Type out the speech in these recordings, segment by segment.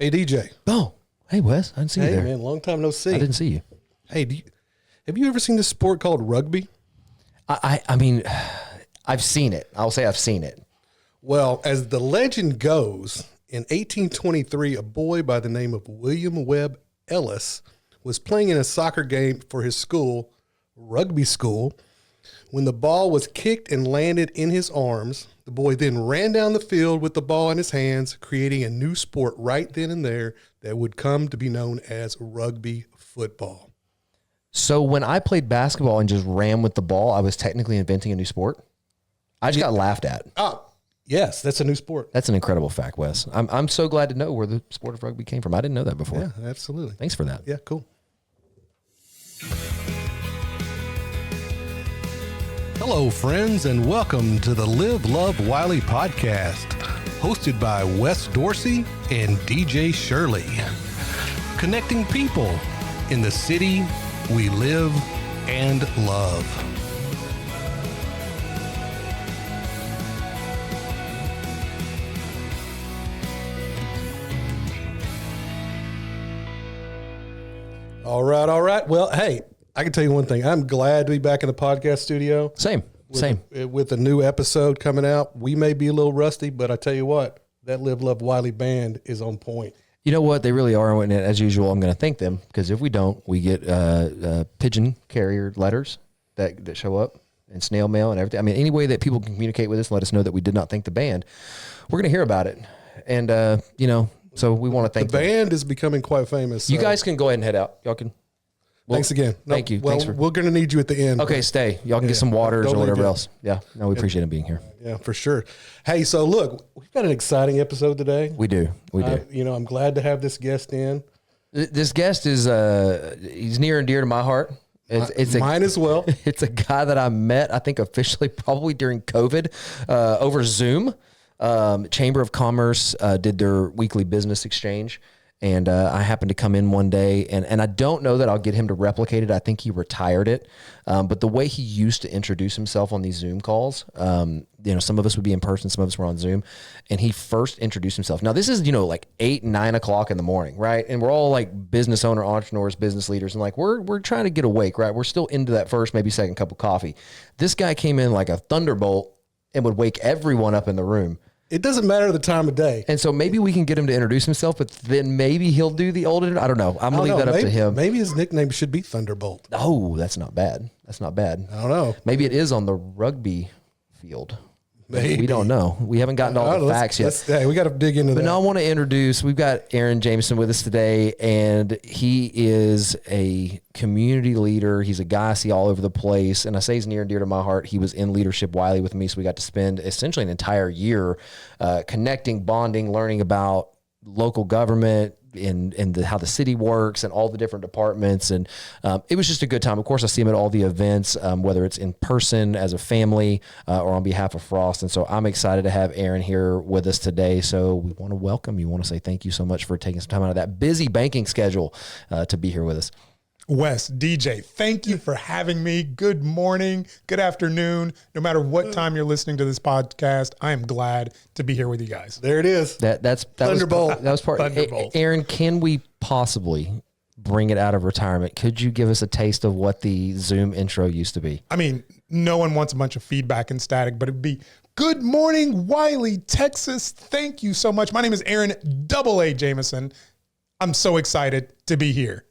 Hey, DJ. Oh, hey, Wes. I didn't see you there. Hey, man, long time no see. I didn't see you. Hey, have you ever seen this sport called rugby? I mean, I've seen it. I'll say I've seen it. Well, as the legend goes, in 1823, a boy by the name of William Webb Ellis was playing in a soccer game for his school, rugby school, when the ball was kicked and landed in his arms. The boy then ran down the field with the ball in his hands, creating a new sport right then and there that would come to be known as rugby football. So when I played basketball and just ran with the ball, I was technically inventing a new sport. I just got laughed at. Oh, yes, that's a new sport. That's an incredible fact, Wes. I'm so glad to know where the sport of rugby came from. I didn't know that before. Yeah, absolutely. Thanks for that. Yeah, cool. Hello, friends, and welcome to the Love Wylie Podcast, hosted by Wes Dorsey and DJ Shirley. Connecting people in the city we live and love. All right. Well, hey, I can tell you one thing. I'm glad to be back in the podcast studio. Same. With a new episode coming out. We may be a little rusty, but I tell you what, that Love Wylie band is on point. You know what? They really are. And as usual, I'm going to thank them because if we don't, we get pigeon carrier letters that show up and snail mail and everything. I mean, any way that people can communicate with us and let us know that we did not thank the band, we're going to hear about it. And, so we want to thank the band is becoming quite famous. So. You guys can go ahead and head out. Y'all can. Thanks again. Thank you. Well, we're going to need you at the end. Okay, stay. Y'all can get some waters or whatever else. Yeah. No, we appreciate him being here. Yeah, for sure. Hey, so look, we've got an exciting episode today. We do. I'm glad to have this guest in. This guest is he's near and dear to my heart. Mine as well. It's a guy that I met, I think officially probably during COVID over Zoom. Chamber of Commerce did their weekly business exchange. And I happened to come in one day, and I don't know that I'll get him to replicate it. I think he retired it. But the way he used to introduce himself on these Zoom calls, some of us would be in person, some of us were on Zoom, and he first introduced himself. Now, this is, like 8, 9 o'clock in the morning, right? And we're all like business owner, entrepreneurs, business leaders, and like we're trying to get awake, right? We're still into that first, maybe second cup of coffee. This guy came in like a thunderbolt and would wake everyone up in the room. It doesn't matter the time of day. And so maybe we can get him to introduce himself, but then maybe he'll do the old, I don't know. I'm going to leave that up to him. Maybe his nickname should be Thunderbolt. Oh, that's not bad. I don't know. Maybe it is on the rugby field. Maybe. We don't know. We haven't gotten all the facts yet. Hey, we got to dig into that. But now I want to introduce, we've got Aaron Jameson with us today, and he is a community leader. He's a guy I see all over the place, and I say he's near and dear to my heart. He was in Leadership Wylie with me, so we got to spend essentially an entire year connecting, bonding, learning about local government, and how the city works and all the different departments. And it was just a good time. Of course, I see him at all the events, whether it's in person as a family or on behalf of Frost. And so I'm excited to have Aaron here with us today. So we want to welcome you. Want to say thank you so much for taking some time out of that busy banking schedule to be here with us. Wes, DJ, thank you for having me. Good morning, good afternoon. No matter what time you're listening to this podcast, I am glad to be here with you guys. There it is. That's Thunderbolt. That was part. Thunderbolt. Aaron, can we possibly bring it out of retirement? Could you give us a taste of what the Zoom intro used to be? I mean, no one wants a bunch of feedback and static, but it'd be, good morning, Wylie, Texas. Thank you so much. My name is Aaron Double A Jameson. I'm so excited to be here.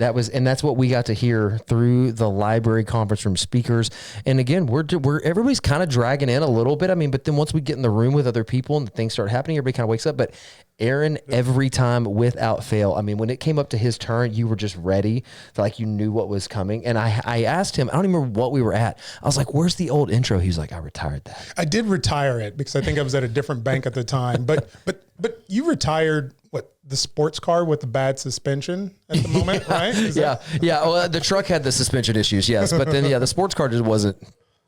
That's what we got to hear through the library conference room speakers. And again, everybody's kind of dragging in a little bit. I mean, but then once we get in the room with other people and things start happening, everybody kind of wakes up. But Aaron, every time without fail, I mean, when it came up to his turn, you were just ready. Like you knew what was coming. And I asked him, I don't even remember what we were at. I was like, where's the old intro? He's like, I retired that. I did retire it because I think I was at a different bank at the time. But you retired the sports car with the bad suspension at the moment, right? Yeah. Well, the truck had the suspension issues, yes, but then the sports car just wasn't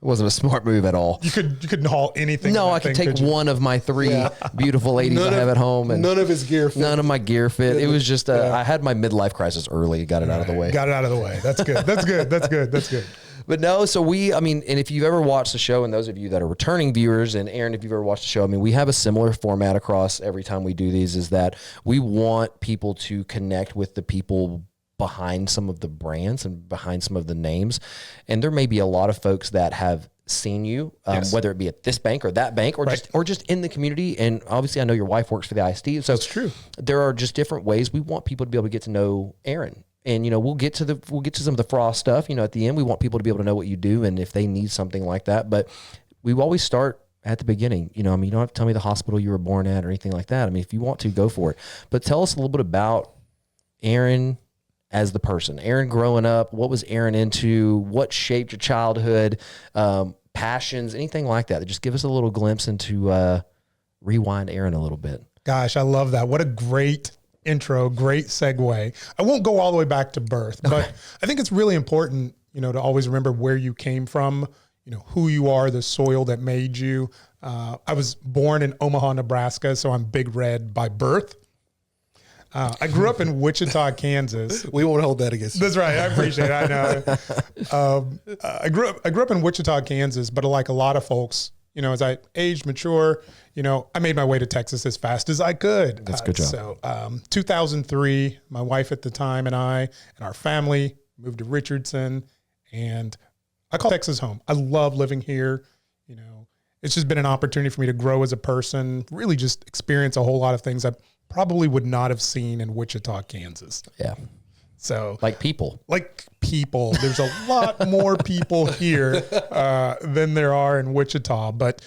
a smart move at all. You couldn't haul anything. No, I could take one of my 3 beautiful ladies I have at home, and none of his gear fit. None of my gear fit. It was just I had my midlife crisis early. Got it out of the way. Got it out of the way. That's good. That's good. But no, so and if you've ever watched the show, and those of you that are returning viewers, and Aaron, if you've ever watched the show, I mean, we have a similar format across every time we do these, is that we want people to connect with the people behind some of the brands and behind some of the names. And there may be a lot of folks that have seen you, whether it be at this bank or that bank, or just in the community. And obviously I know your wife works for the ISD. So it's true. There are just different ways we want people to be able to get to know Aaron. And, we'll get to some of the frost stuff, at the end. We want people to be able to know what you do and if they need something like that. But we always start at the beginning. You don't have to tell me the hospital you were born at or anything like that. I mean, if you want to, go for it. But tell us a little bit about Aaron as the person. Aaron growing up, what was Aaron into? What shaped your childhood? Passions, anything like that. Just give us a little glimpse into rewind Aaron a little bit. Gosh, I love that. What a great intro, great segue. I won't go all the way back to birth, but I think it's really important, to always remember where you came from, who you are, the soil that made you. I was born in Omaha, Nebraska, so I'm Big Red by birth. I grew up in Wichita, Kansas. We won't hold that against you. That's right. I appreciate it. I know. I grew up in Wichita, Kansas, but like a lot of folks, as I aged, mature, I made my way to Texas as fast as I could. That's a good job. So 2003, my wife at the time and I and our family moved to Richardson, and I call Texas home. I love living here. It's just been an opportunity for me to grow as a person, really just experience a whole lot of things I probably would not have seen in Wichita, Kansas. Yeah. So like people, there's a lot more people here than there are in Wichita. But,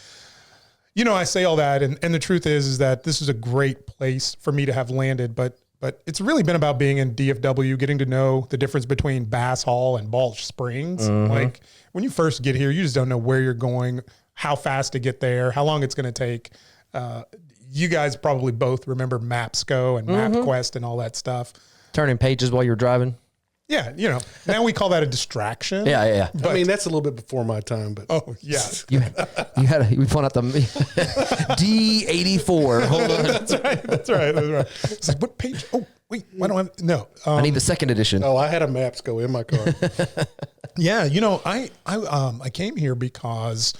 I say all that. And the truth is that this is a great place for me to have landed. But it's really been about being in DFW, getting to know the difference between Bass Hall and Balch Springs. Mm-hmm. Like when you first get here, you just don't know where you're going, how fast to get there, how long it's going to take. You guys probably both remember MapSco and MapQuest and all that stuff. Turning pages while you're driving. Yeah, now we call that a distraction. Yeah. But, I mean, that's a little bit before my time, but oh yeah, we found out the D84. Hold on, that's right. It's like, what page? Oh wait, why don't I? No, I need the second edition. Oh, I had a MapSco in my car. Yeah, I came here because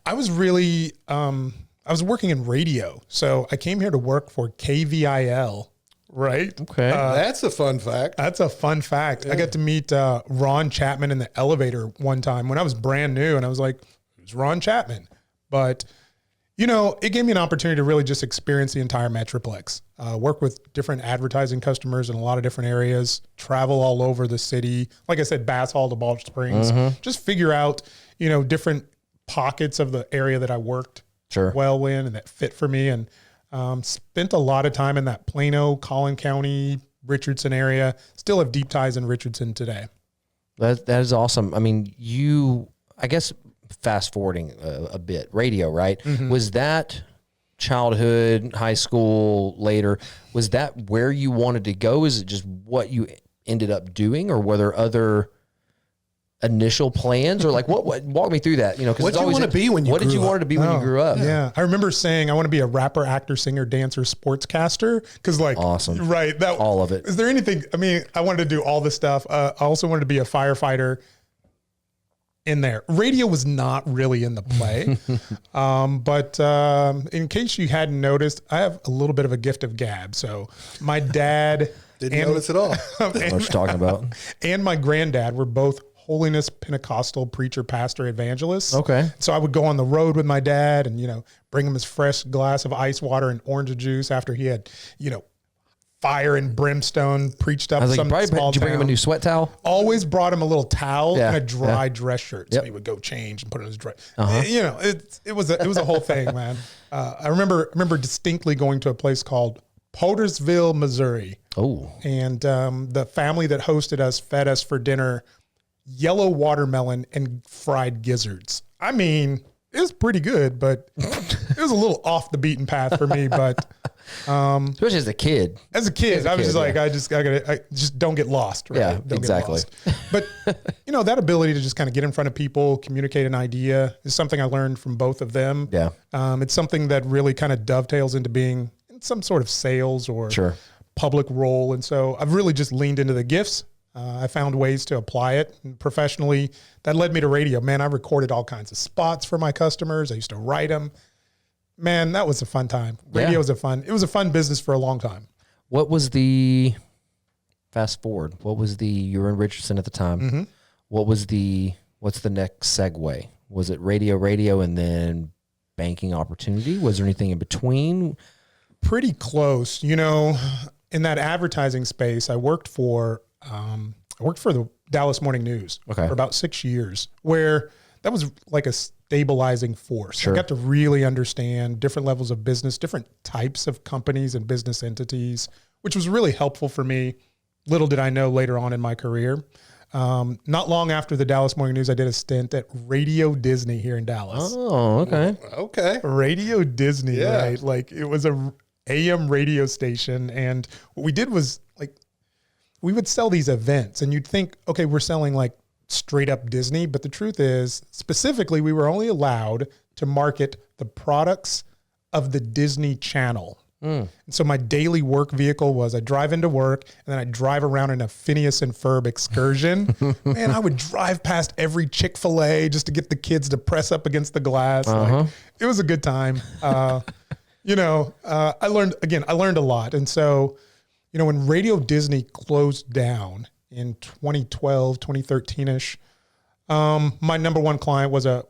I was really I was working in radio, so I came here to work for KVIL. Right. Okay. That's a fun fact. That's a fun fact. Yeah. I got to meet Ron Chapman in the elevator one time when I was brand new, and I was like, who's Ron Chapman? But, it gave me an opportunity to really just experience the entire Metroplex, work with different advertising customers in a lot of different areas, travel all over the city. Like I said, Bass Hall to Balch Springs, just figure out, different pockets of the area that I worked well in and that fit for me. And spent a lot of time in that Plano, Collin County, Richardson area. Still have deep ties in Richardson today. That is awesome. I mean, I guess fast forwarding a bit, radio, right? Mm-hmm. Was that childhood, high school, later, was that where you wanted to go? Is it just what you ended up doing, or were there other initial plans, or like what walk me through that? What did you want to be when you grew up? What did you want to be when you grew up? Yeah. I remember saying I want to be a rapper, actor, singer, dancer, sportscaster. Cause awesome. Right. All of it. Is there anything, I wanted to do all this stuff. I also wanted to be a firefighter in there. Radio was not really in the play. But in case you hadn't noticed, I have a little bit of a gift of gab. So my dad didn't notice at all. What you're talking about. And my granddad were both holiness Pentecostal preacher, pastor, evangelist. Okay. So I would go on the road with my dad and, bring him his fresh glass of ice water and orange juice after he had, fire and brimstone preached up some small town. Did you bring him a new sweat towel? Always brought him a little towel and a dry dress shirt. So Yep. he would go change and put on his dress. It was a whole thing, man. I remember distinctly going to a place called Potersville, Missouri. Oh. And the family that hosted us fed us for dinner yellow watermelon and fried gizzards. I mean, it was pretty good, but it was a little off the beaten path for me. But especially as a kid. I was just like, I just don't get lost. Right? Yeah, don't exactly. Get lost. But that ability to just kind of get in front of people, communicate an idea is something I learned from both of them. Yeah. It's something that really kind of dovetails into being in some sort of sales or public role. And so I've really just leaned into the gifts I found ways to apply it. And professionally, that led me to radio. Man, I recorded all kinds of spots for my customers. I used to write them. Man, that was a fun time. Radio was it was a fun business for a long time. What was fast forward, you were in Richardson at the time. Mm-hmm. What's the next segue? Was it radio and then banking opportunity? Was there anything in between? Pretty close. You know, in that advertising space, I worked for the Dallas Morning News for about 6 years, where that was like a stabilizing force. Sure. I got to really understand different levels of business, different types of companies and business entities, which was really helpful for me. Little did I know later on in my career. Not long after the Dallas Morning News, I did a stint at Radio Disney here in Dallas. Oh, okay. Okay. Radio Disney, right? Like it was a AM radio station. And what we did was like, we would sell these events and you'd think, okay, we're selling like straight up Disney. But the truth is, specifically, we were only allowed to market the products of the Disney Channel. And so my daily work vehicle was I drive into work and then I drive around in a Phineas and Ferb excursion. Man, I would drive past every Chick-fil-A just to get the kids to press up against the glass. Like, it was a good time. I learned a lot. And so, you know, when Radio Disney closed down in 2012, 2013-ish, my number one client was a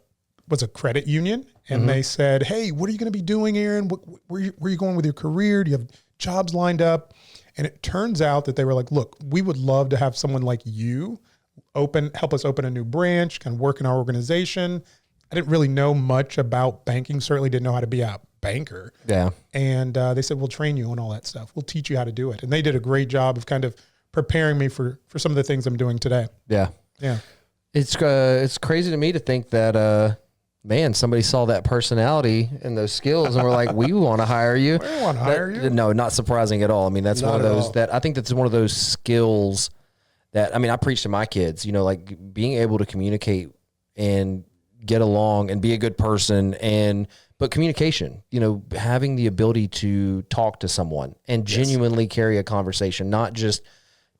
credit union. And they said, hey, what are you going to be doing, Aaron? Where are you going with your career? Do you have jobs lined up? And it turns out that they were like, look, we would love to have someone like you help us open a new branch, kind of work in our organization. I didn't really know much about banking, certainly didn't know how to be a banker. Yeah. And they said, we'll train you on all that stuff. We'll teach you how to do it. And they did a great job of kind of preparing me for some of the things I'm doing today. Yeah. Yeah. It's crazy to me to think that, man, somebody saw that personality and those skills and were like, we want to hire you. We want to hire you. No, not surprising at all. I mean, that's Not one of at those all. that I think that's one of those skills that, I mean, I preach to my kids, you know, like being able to communicate and get along and be a good person but communication, you know, having the ability to talk to someone and genuinely carry a conversation, not just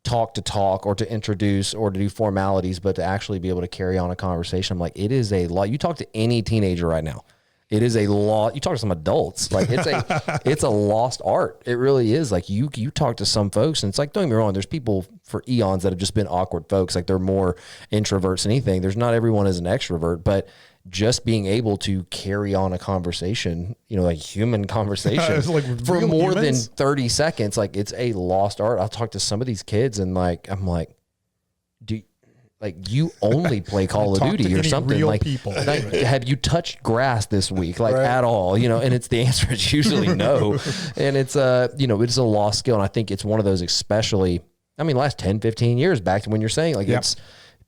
talk to talk or to introduce or to do formalities, but to actually be able to carry on a conversation. I'm like, it is a lot. You talk to any teenager right now, it is a lot. You talk to some adults, like it's a lost art. It really is. Like you talk to some folks and it's like, don't get me wrong, there's people for eons that have just been awkward folks. Like they're more introverts than anything. There's not everyone is an extrovert, but just being able to carry on a conversation, you know, like human conversation like for more humans? than 30 seconds, like it's a lost art. I'll talk to some of these kids and like, I'm like, you only play Call of Talk to Duty or any something. real Like, people. have you touched grass this week? Like at all, you know, and it's the answer is usually no. And it's it's a lost skill. And I think it's one of those, especially, I mean, last 10, 15 years back to when you're saying like,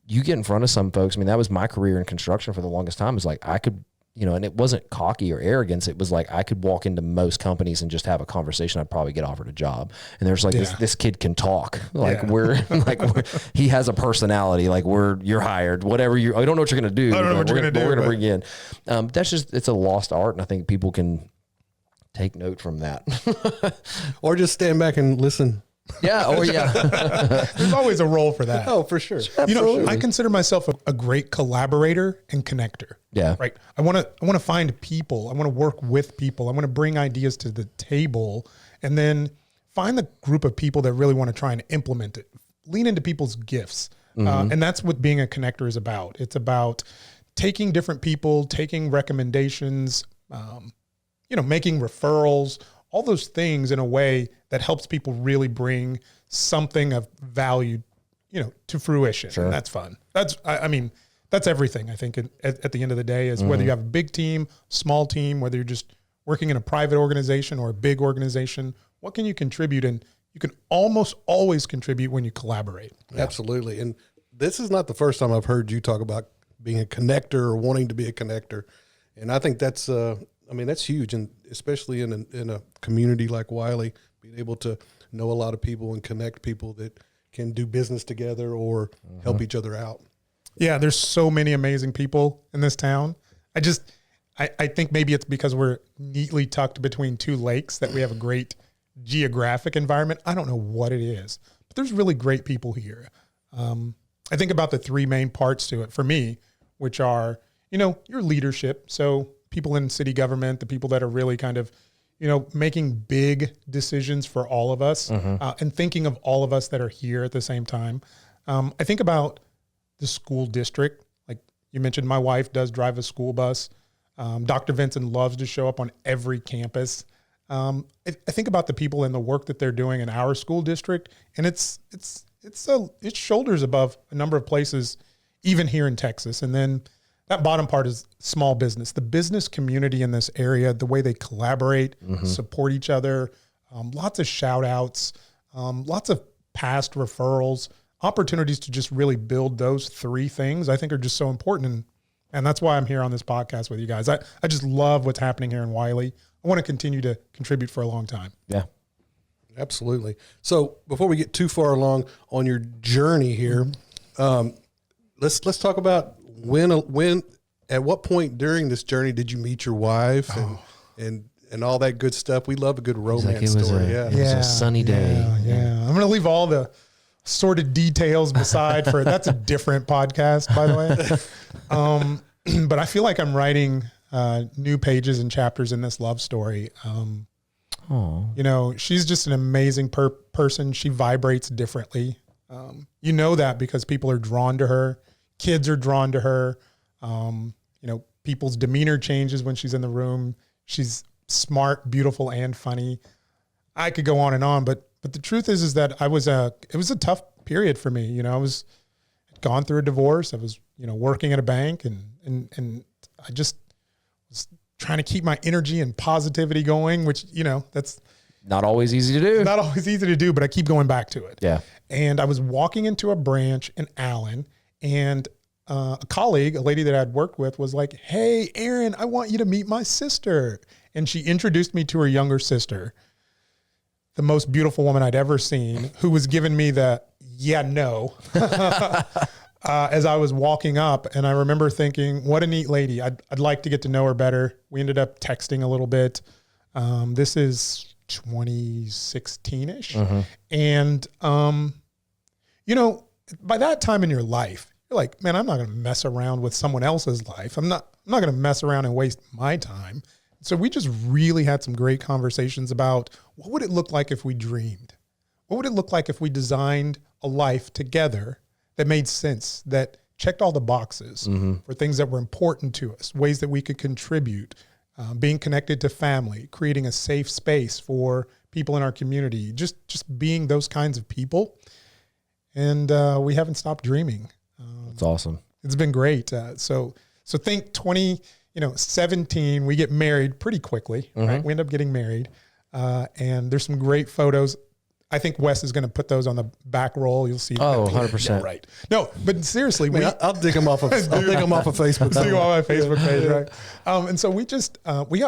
you get in front of some folks. I mean, that was my career in construction for the longest time. It's like, I could, you know, and it wasn't cocky or arrogance. It was like, I could walk into most companies and just have a conversation. I'd probably get offered a job. And there's like, this kid can talk. Like he has a personality. Like you're hired, whatever I don't know what you're going to do. I don't know what you're going to do. We're going to bring you in. That's just, it's a lost art. And I think people can take note from that. Or just stand back and listen. Yeah. Oh yeah. There's always a role for that. Oh, for sure. You know, I consider myself a great collaborator and connector. Yeah. Right. I want to find people. I want to work with people. I want to bring ideas to the table and then find the group of people that really want to try and implement it. Lean into people's gifts. And that's what being a connector is about. It's about taking different people, taking recommendations, making referrals, all those things in a way that helps people really bring something of value, to fruition. Sure. And that's fun. That's everything. I think at the end of the day is whether you have a big team, small team, whether you're just working in a private organization or a big organization, what can you contribute? And you can almost always contribute when you collaborate. Absolutely. And this is not the first time I've heard you talk about being a connector or wanting to be a connector. And I think that's huge. And especially in a community like Wylie, being able to know a lot of people and connect people that can do business together or help each other out. Yeah. There's so many amazing people in this town. I think maybe it's because we're neatly tucked between two lakes that we have a great geographic environment. I don't know what it is, but there's really great people here. I think about the three main parts to it for me, which are, your leadership. So people in city government, the people that are really kind of, making big decisions for all of us, and thinking of all of us that are here at the same time. I think about the school district. Like you mentioned, my wife does drive a school bus. Dr. Vincent loves to show up on every campus. I think about the people and the work that they're doing in our school district, and it's shoulders above a number of places, even here in Texas. And then that bottom part is small business, the business community in this area, the way they collaborate, support each other, lots of shout outs, lots of past referrals, opportunities to just really build those three things I think are just so important. And that's why I'm here on this podcast with you guys. I just love what's happening here in Wylie. I want to continue to contribute for a long time. Yeah. Absolutely. So before we get too far along on your journey here, let's talk about when at what point during this journey did you meet your wife and all that good stuff? We love a good romance story. It was a sunny day. Yeah. I'm going to leave all the sordid details beside for that's a different podcast, by the way. But I feel like I'm writing new pages and chapters in this love story. She's just an amazing person. She vibrates differently. That because people are drawn to her, kids are drawn to her. People's demeanor changes when she's in the room. She's smart, beautiful, and funny. I could go on and on, but the truth is that it was a tough period for me. I'd gone through a divorce. I was, working at a bank and I just was trying to keep my energy and positivity going, which, that's not always easy to do. Not always easy to do, but I keep going back to it. Yeah. And I was walking into a branch in Allen, and a colleague, a lady that I'd worked with, was like, "Hey, Aaron, I want you to meet my sister." And she introduced me to her younger sister, the most beautiful woman I'd ever seen, who was giving me the, no, as I was walking up. And I remember thinking, what a neat lady. I'd like to get to know her better. We ended up texting a little bit. This is 2016-ish. And, by that time in your life, you're like, man, I'm not going to mess around with someone else's life. I'm not going to mess around and waste my time. So we just really had some great conversations about what would it look like if we dreamed? What would it look like if we designed a life together that made sense, that checked all the boxes for things that were important to us, ways that we could contribute, being connected to family, creating a safe space for people in our community, just being those kinds of people. And we haven't stopped dreaming. That's awesome. It's been great. So think 17, we get married pretty quickly, right? We end up getting married. And there's some great photos. I think Wes is going to put those on the back roll. You'll see. Oh, 100%. Yeah, right. No, but seriously, I'll dig them off of Facebook. Dig them off my Facebook page, right? And so we just, we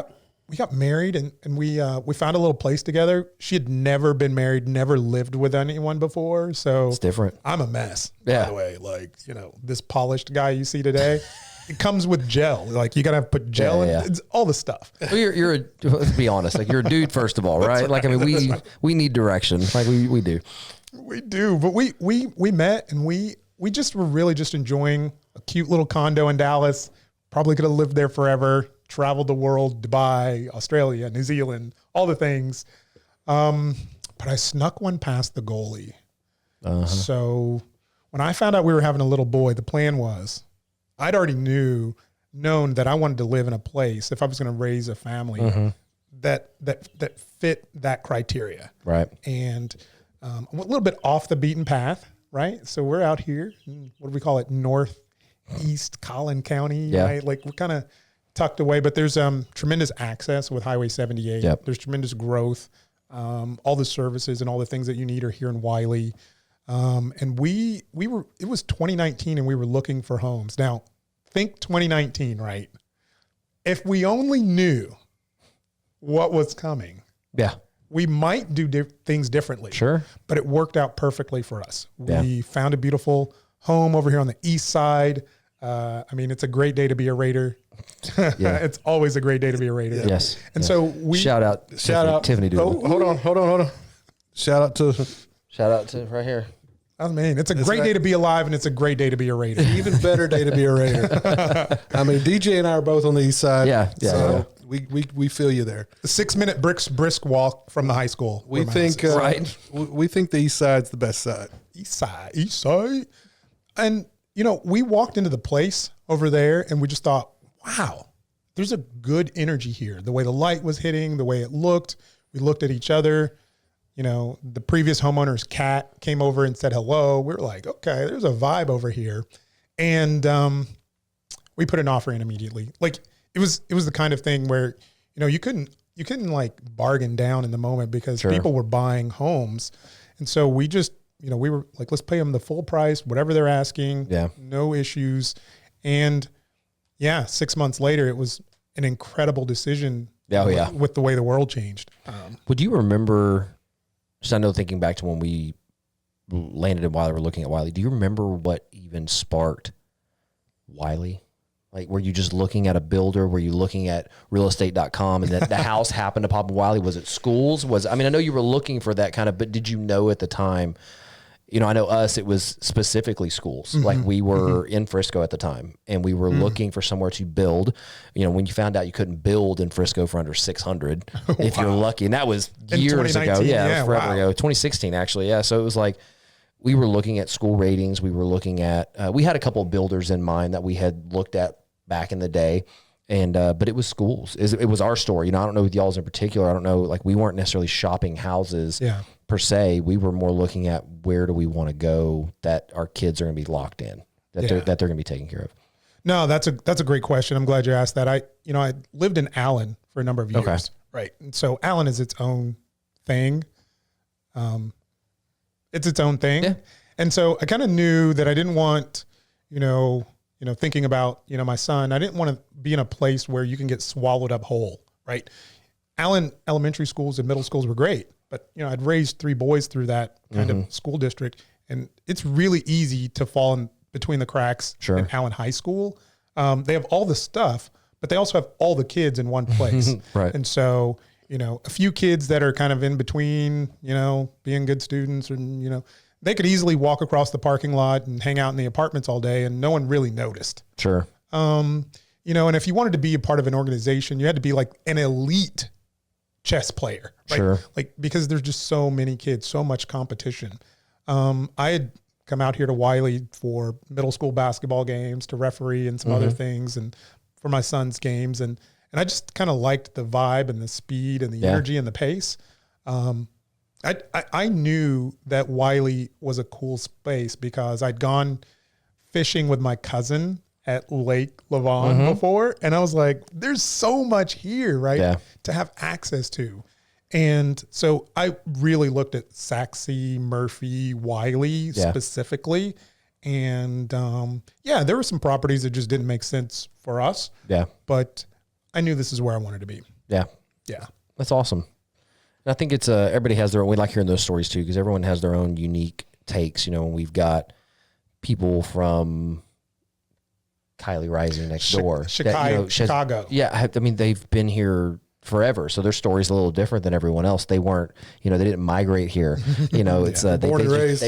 got married and we found a little place together. She had never been married, never lived with anyone before. So it's different. I'm a mess, by the way. Like, this polished guy you see today, it comes with gel. Like, you got to put gel in it's all the stuff. Well, let's be honest. Like, you're a dude, first of all, right? Right. Like, I mean, we need direction. Like we do. We do. But we met and we just were really just enjoying a cute little condo in Dallas. Probably could have lived there forever. Traveled the world, Dubai, Australia, New Zealand, all the things. But I snuck one past the goalie. So when I found out we were having a little boy, the plan was I'd already known that I wanted to live in a place, if I was going to raise a family, that fit that criteria. Right. And a little bit off the beaten path, right? So we're out here, what do we call it? Northeast Collin County, right? Like, we're kind of tucked away, but there's tremendous access with Highway 78. Yep. There's tremendous growth. All the services and all the things that you need are here in Wylie. And it was 2019 and we were looking for homes. Now, think 2019, right? If we only knew what was coming, we might do things differently. Sure. But it worked out perfectly for us. We found a beautiful home over here on the east side. It's a great day to be a Raider. It's always a great day to be a Raider. Yes. And so we shout out Tiffany. Oh, hold on. Shout out to right here. I mean, it's a great day to be alive, and it's a great day to be a Raider. Even better day to be a Raider. I mean, DJ and I are both on the east side. So we feel you there. The 6-minute brisk walk from the high school. We think we think the east side's the best side. East side. And, we walked into the place over there, and we just thought, wow, there's a good energy here. The way the light was hitting, the way it looked. We looked at each other. The previous homeowner's cat came over and said hello. We were like, okay, there's a vibe over here. And we put an offer in immediately. Like it was the kind of thing where, you couldn't like bargain down in the moment because people were buying homes. And so we just, we were like, let's pay them the full price, whatever they're asking. Yeah. No issues. And 6 months later, it was an incredible decision. With the way the world changed. Would you remember, just I know thinking back to when we landed in Wylie, we're looking at Wylie, do you remember what even sparked Wylie? Like, were you just looking at a builder? Were you looking at realestate.com and that the house happened to pop in Wylie? Was it schools? I know you were looking for that kind of, but did you know at the time, I know us, it was specifically schools. Mm-hmm. Like we were in Frisco at the time and we were looking for somewhere to build. When you found out you couldn't build in Frisco for under 600, if you're lucky. And that was years ago. Yeah, it was forever ago. 2016 actually. Yeah. So it was like, we were looking at school ratings. We were looking at, we had a couple of builders in mind that we had looked at back in the day. And, but it was schools. It was our story. I don't know with y'all's in particular. I don't know, like we weren't necessarily shopping houses per se. We were more looking at where do we want to go that our kids are going to be locked in, that they're going to be taken care of. No, that's a great question. I'm glad you asked that. I lived in Allen for a number of years. Okay. Right. And so Allen is its own thing. It's its own thing. Yeah. And so I kind of knew that I didn't want, thinking about, my son, I didn't want to be in a place where you can get swallowed up whole, right? Allen elementary schools and middle schools were great, but, I'd raised 3 boys through that kind of school district, and it's really easy to fall in between the cracks in Allen High School. They have all the stuff, but they also have all the kids in one place. Right. And so, a few kids that are kind of in between, being good students and, they could easily walk across the parking lot and hang out in the apartments all day and no one really noticed. Sure. And if you wanted to be a part of an organization, you had to be like an elite chess player, right? Sure. Like, because there's just so many kids, so much competition. I had come out here to Wylie for middle school basketball games to referee and some other things and for my son's games. And I just kind of liked the vibe and the speed and the energy and the pace. I knew that Wylie was a cool space because I'd gone fishing with my cousin at Lake Lavon before. And I was like, there's so much here, right? To have access to. And so I really looked at Saxe, Murphy, Wylie specifically. And there were some properties that just didn't make sense for us. Yeah. But I knew this is where I wanted to be. Yeah. Yeah. That's awesome. And I think it's everybody has their own, we like hearing those stories too, because everyone has their own unique takes. We've got people from Kylie Rising next door. Chicago. Yeah. I mean, they've been here forever. So their story's a little different than everyone else. They weren't, they didn't migrate here. It's they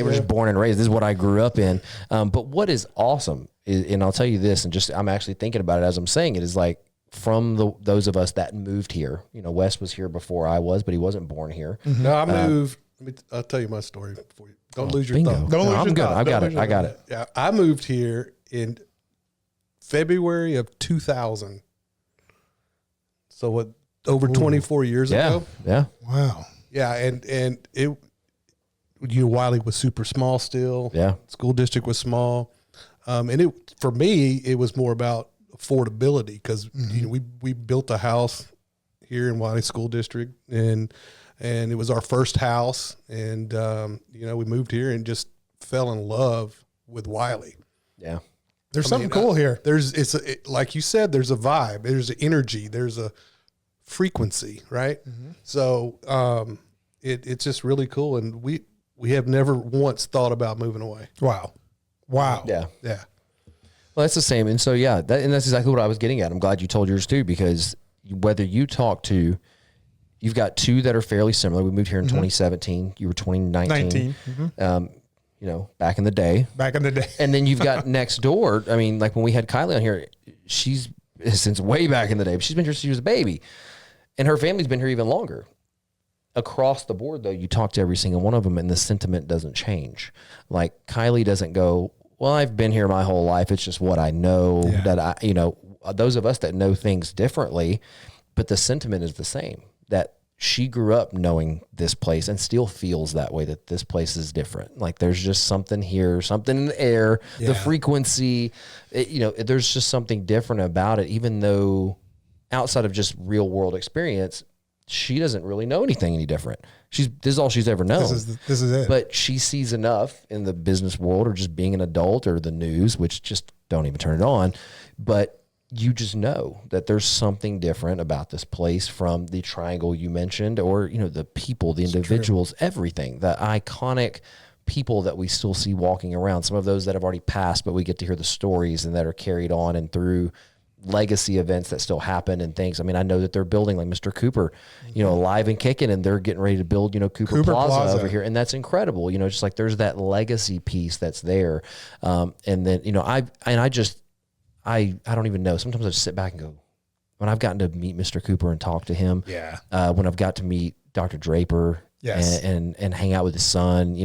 were just born and raised. This is what I grew up in. But what is awesome is, and I'll tell you this, and just, I'm actually thinking about it as I'm saying it, is like, from those of us that moved here, Wes was here before I was, but he wasn't born here. No, I moved. I'll tell you my story before you. Don't lose your thought. I'm good. I got it. Yeah, I moved here in February of 2000. So what? Over 24 years ago. Yeah. Wow. Yeah, and it. Wylie was super small still. Yeah. School district was small, and for me it was more about affordability because we built a house here in Wylie School District and it was our first house and we moved here and just fell in love with Wylie. Yeah. There's something cool here. Like you said, there's a vibe, there's an energy, there's a frequency, right? So it's just really cool and we have never once thought about moving away. Wow. Yeah. Well, that's the same. And so, that's exactly what I was getting at. I'm glad you told yours too, because whether you talk to, you've got 2 that are fairly similar. We moved here in 2017. You were 2019. back in the day. And then you've got next door. I mean, like when we had Kylie on here, she's since way back in the day, but she's been here since she was a baby. And her family's been here even longer. Across the board, though, you talk to every single one of them and the sentiment doesn't change. Like Kylie doesn't go, well, I've been here my whole life. It's just what I know that those of us that know things differently, but the sentiment is the same, that she grew up knowing this place and still feels that way, that this place is different. Like there's just something here, something in the air, the frequency, there's just something different about it, even though outside of just real world experience, she doesn't really know anything any different. This is all she's ever known. This is it. But she sees enough in the business world or just being an adult or the news, which just don't even turn it on. But you just know that there's something different about this place from the triangle you mentioned, or, the people, the individuals, everything, the iconic people that we still see walking around, some of those that have already passed, but we get to hear the stories and that are carried on and through legacy events that still happen and things. I mean, I know that they're building like Mr. Cooper, alive and kicking, and they're getting ready to build, Cooper Plaza over here. And that's incredible. Just like there's that legacy piece that's there. And then, I don't even know. Sometimes I just sit back and go, when I've gotten to meet Mr. Cooper and talk to him, when I've got to meet Dr. Draper and hang out with his son,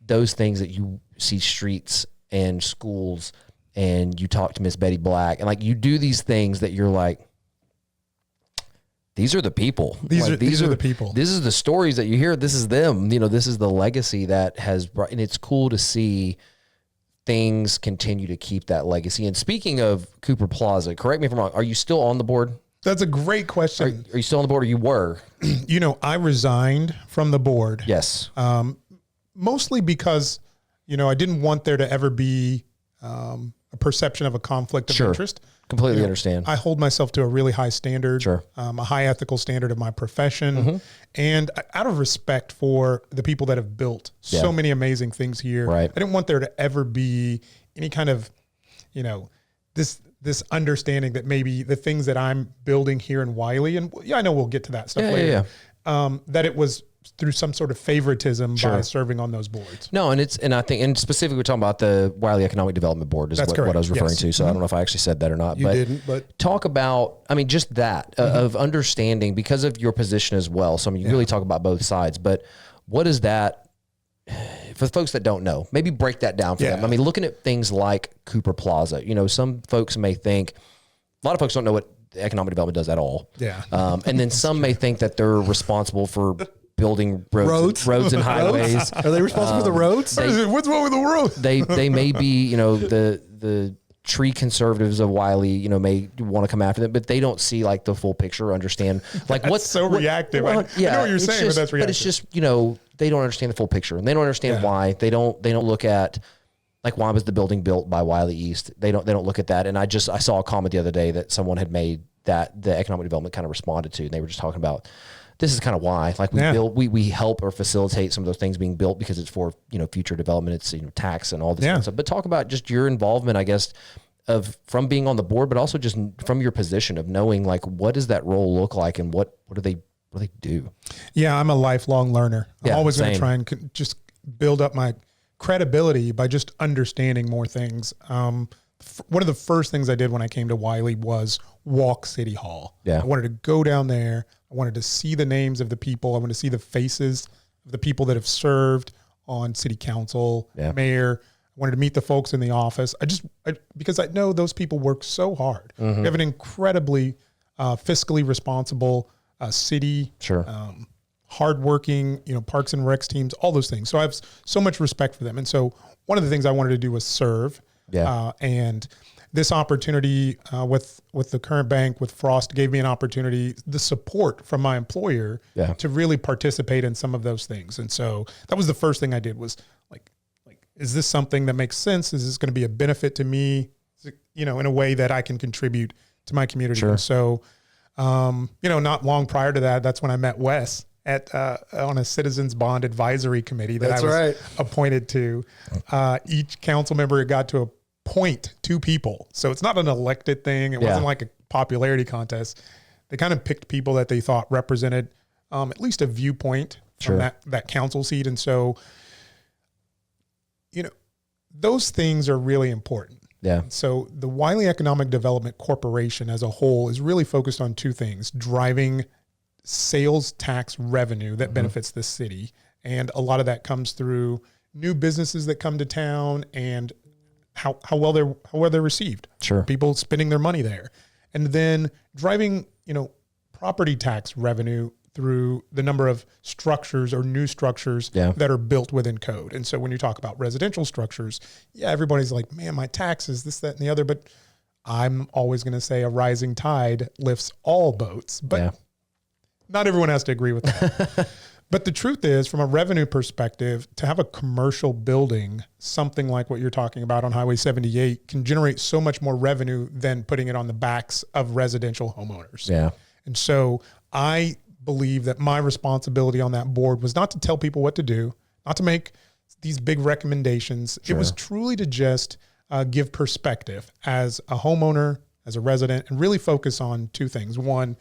those things that you see streets and schools, and you talk to Miss Betty Black, and like you do these things that you're like, these are the people. These are the people. This is the stories that you hear. This is them. This is the legacy that has brought, and it's cool to see things continue to keep that legacy. And speaking of Cooper Plaza, correct me if I'm wrong, are you still on the board? That's a great question. Are you still on the board, or you were? I resigned from the board. Yes. Mostly because, I didn't want there to ever be a perception of a conflict of interest. Completely understand. I hold myself to a really high standard, a high ethical standard of my profession. And out of respect for the people that have built so many amazing things here, I didn't want there to ever be any kind of, this understanding that maybe the things that I'm building here in Wylie, and I know we'll get to that stuff later, that it was through some sort of favoritism by serving on those boards. No, and I think, and specifically we're talking about the Wylie Economic Development Board is what I was referring to. So I don't know if I actually said that or not. You didn't, but talk about, just that of understanding because of your position as well. So you really talk about both sides, but what is that for the folks that don't know? Maybe break that down for them. Looking at things like Cooper Plaza, some folks may think, a lot of folks don't know what economic development does at all. And then some may think that they're responsible for building roads and highways. Are they responsible for the roads? What's wrong with the roads? They may be, the tree conservatives of Wylie, may want to come after them, but they don't see like the full picture, or understand like what's so reactive. I know what you're saying, but that's reactive. But it's just, they don't understand the full picture, and they don't understand why. They don't look at like, why was the building built by Wylie East? They don't look at that. And I saw a comment the other day that someone had made that the economic development kind of responded to, and they were just talking about, this is kind of why, like we help or facilitate some of those things being built because it's for, future development. It's, tax and all this kind of stuff. But talk about just your involvement, I guess, from being on the board, but also just from your position of knowing, like, what does that role look like, and what do they do? Yeah, I'm a lifelong learner. I'm always going to try and just build up my credibility by just understanding more things. One of the first things I did when I came to Wylie was walk City Hall. I wanted to go down there. I wanted to see the names of the people. I wanted to see the faces of the people that have served on city council, mayor. I wanted to meet the folks in the office. Because I know those people work so hard. We have an incredibly fiscally responsible city, hardworking, Parks and Recs teams, all those things. So I have so much respect for them. And so one of the things I wanted to do was serve. And this opportunity with the current bank, with Frost, gave me an opportunity, the support from my employer to really participate in some of those things. And so that was the first thing I did was like, is this something that makes sense? Is this going to be a benefit to me, in a way that I can contribute to my community? And so, not long prior to that, that's when I met Wes on a Citizens Bond Advisory Committee that I was appointed to. Each council member got to appoint 2 people. So it's not an elected thing. It wasn't like a popularity contest. They kind of picked people that they thought represented at least a viewpoint from that council seat. And so those things are really important. Yeah. So the Wylie Economic Development Corporation as a whole is really focused on two things: driving sales tax revenue that benefits the city. And a lot of that comes through new businesses that come to town and how well they're received. Sure. People spending their money there. And then driving, property tax revenue through the number of structures or new structures that are built within code. And so when you talk about residential structures, everybody's like, man, my taxes, this, that, and the other. But I'm always going to say a rising tide lifts all boats. But not everyone has to agree with that. But the truth is, from a revenue perspective, to have a commercial building, something like what you're talking about on Highway 78, can generate so much more revenue than putting it on the backs of residential homeowners. Yeah. And so I believe that my responsibility on that board was not to tell people what to do, not to make these big recommendations. It was truly to just give perspective as a homeowner, as a resident, and really focus on two things. One,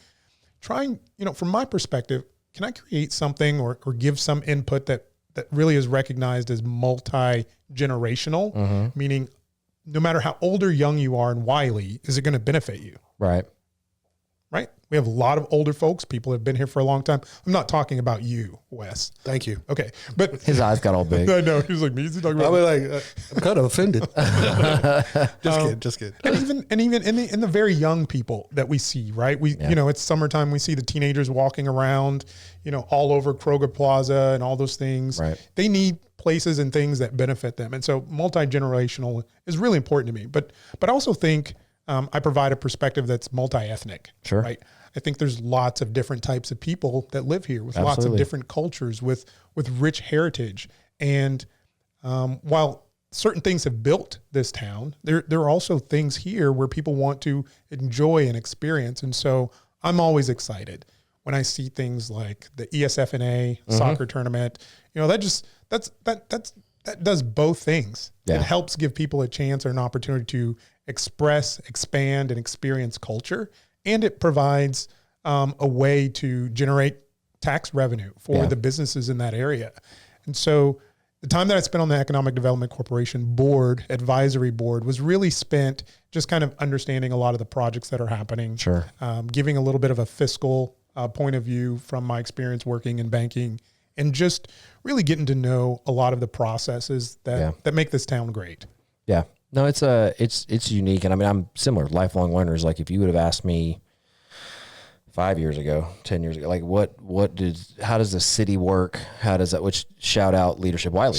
trying, from my perspective, can I create something or give some input that really is recognized as multi-generational, meaning no matter how old or young you are in Wylie, is it going to benefit you? Right. Right? We have a lot of older folks. People have been here for a long time. I'm not talking about you, Wes. Thank you. Okay. But His eyes got all big. I know. He was like, me? Is he talking I about was like, I'm kind of offended. Just kidding. and even in the very young people that we see, right? It's summertime. We see the teenagers walking around, all over Kroger Plaza and all those things. Right. They need places and things that benefit them. And so multi-generational is really important to me. But I also think I provide a perspective that's multi-ethnic. Sure. Right. I think there's lots of different types of people that live here with lots of different cultures with rich heritage. And while certain things have built this town, there are also things here where people want to enjoy and experience. And so I'm always excited when I see things like the ESFNA soccer tournament. That does both things. Yeah. It helps give people a chance or an opportunity to express, expand, and experience culture. And it provides a way to generate tax revenue for the businesses in that area. And so the time that I spent on the Economic Development Corporation board, advisory board, was really spent just kind of understanding a lot of the projects that are happening. Sure. Giving a little bit of a fiscal point of view from my experience working in banking, and just really getting to know a lot of the processes that make this town great. Yeah. No, it's unique. And I mean, I'm similar, lifelong learners. Like if you would have asked me 5 years ago, 10 years ago, like how does the city work? How does that, which shout out Leadership Wylie.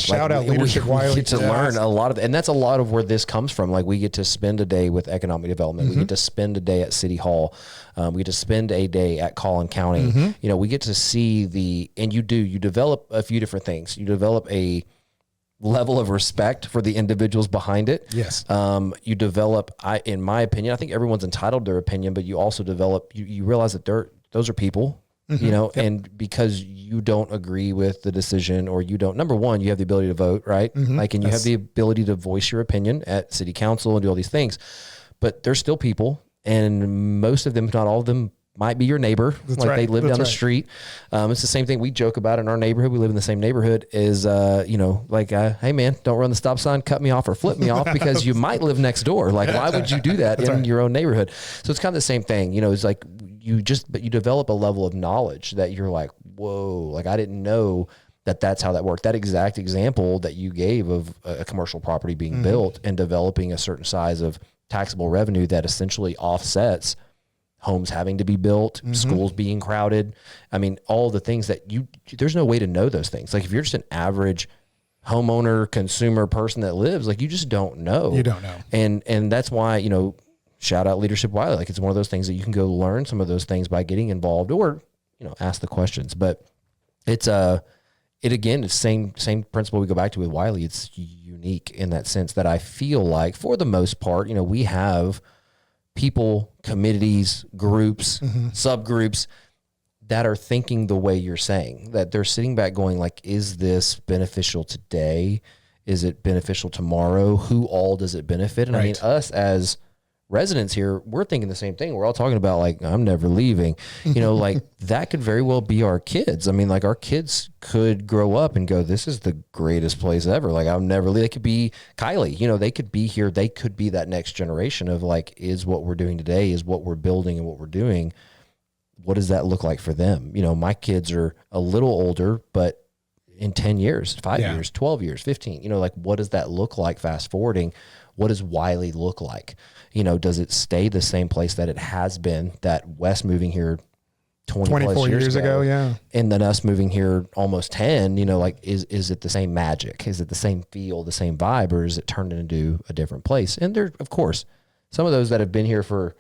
Leadership Wylie. We get to learn a lot of, and that's a lot of where this comes from. Like we get to spend a day with economic development. We get to spend a day at City Hall. We get to spend a day at Collin County. We get to see and you develop a few different things. You develop a level of respect for the individuals behind it. Yes. You develop, in my opinion, I think everyone's entitled to their opinion, but you also develop, you realize that those are people, and because you don't agree with the decision, or you don't, number one, you have the ability to vote, right? And you have the ability to voice your opinion at city council and do all these things, but they're still people. And most of them, if not all of them, might be your neighbor. They live down the street. It's the same thing we joke about in our neighborhood. We live in the same neighborhood is, hey man, don't run the stop sign, cut me off or flip me off because you might live next door. Like, why would you do that in your own neighborhood? So it's kind of the same thing, it's like but you develop a level of knowledge that you're like, whoa, like I didn't know that's how that worked. That exact example that you gave of a commercial property being built and developing a certain size of taxable revenue that essentially offsets homes having to be built, schools being crowded. I mean, all the things that there's no way to know those things. Like if you're just an average homeowner, consumer person that lives, like you just don't know. You don't know. And that's why, shout out Leadership Wylie. Like it's one of those things that you can go learn some of those things by getting involved or, ask the questions. But it's again, it's same principle we go back to with Wylie. It's unique in that sense that I feel like for the most part, we have people, committees, groups, subgroups that are thinking the way you're saying, that they're sitting back going like, is this beneficial today? Is it beneficial tomorrow? Who all does it benefit? And I mean, us as residents here, we're thinking the same thing. We're all talking about like, I'm never leaving, like that could very well be our kids. I mean, like our kids could grow up and go, this is the greatest place ever. Like I'll never leave. They could be Kylie, they could be here. They could be that next generation of like, is what we're doing today, is what we're building and what we're doing. What does that look like for them? My kids are a little older, but in 10 years, 5 years, 12 years, 15, like what does that look like fast forwarding? What does Wylie look like? Does it stay the same place that it has been, that Wes moving here 24 years ago? Yeah. And then us moving here almost 10, like is it the same magic? Is it the same feel, the same vibe, or is it turned into a different place? And there, of course, some of those that have been here for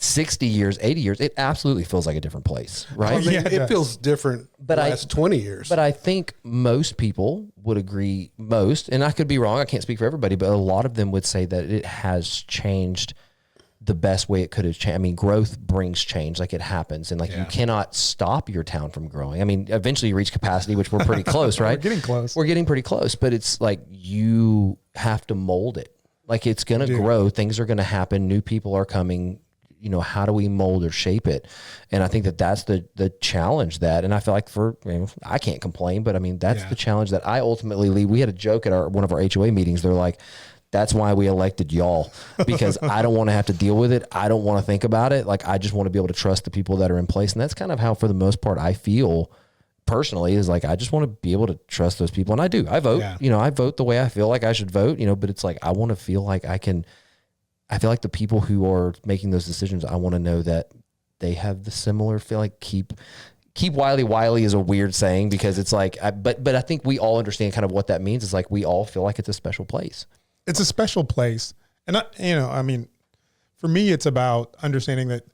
60 years, 80 years, it absolutely feels like a different place, right? I mean, it feels different the last 20 years. But I think most people would agree, and I could be wrong, I can't speak for everybody, but a lot of them would say that it has changed the best way it could have changed. I mean, growth brings change, like it happens. And like you cannot stop your town from growing. I mean, eventually you reach capacity, which we're pretty close, right? We're getting pretty close, but it's like you have to mold it. Like it's going to grow. Things are going to happen. New people are coming. How do we mold or shape it? And I think that that's the challenge and I feel like I can't complain, but I mean, that's the challenge that I ultimately lead. We had a joke at one of our HOA meetings. They're like, that's why we elected y'all, because I don't want to have to deal with it. I don't want to think about it. Like, I just want to be able to trust the people that are in place. And that's kind of how, for the most part, I feel personally, is like, I just want to be able to trust those people. And I do, I vote, I vote the way I feel like I should vote, but it's like, I want to feel like I feel like the people who are making those decisions, I want to know that they have the similar feel. Like keep Wylie is a weird saying, because it's like, but I think we all understand kind of what that means. It's like, we all feel like it's a special place. It's a special place. And I mean, for me, it's about understanding that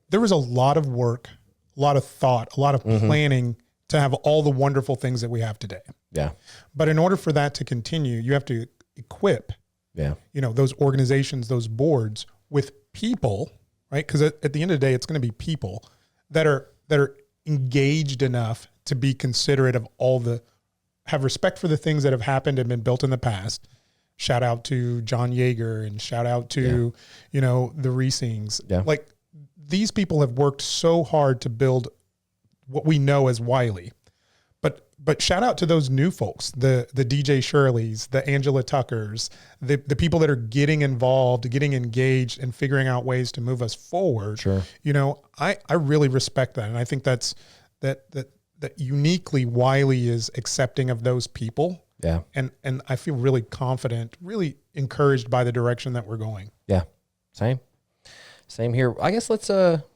there was a lot of work, a lot of thought, a lot of planning to have all the wonderful things that we have today. Yeah. But in order for that to continue, you have to equip those organizations, those boards with people, right? Because at the end of the day, it's going to be people that are engaged enough to be considerate of have respect for the things that have happened and been built in the past. Shout out to John Yeager and shout out to, the Reesings. Yeah. Like, these people have worked so hard to build what we know as Wylie. But shout out to those new folks, the DJ Shirleys, the Angela Tuckers, the people that are getting involved, getting engaged, and figuring out ways to move us forward. Sure. I really respect that. And I think that uniquely Wylie is accepting of those people. Yeah. And I feel really confident, really encouraged by the direction that we're going. Yeah. Same here. I guess let's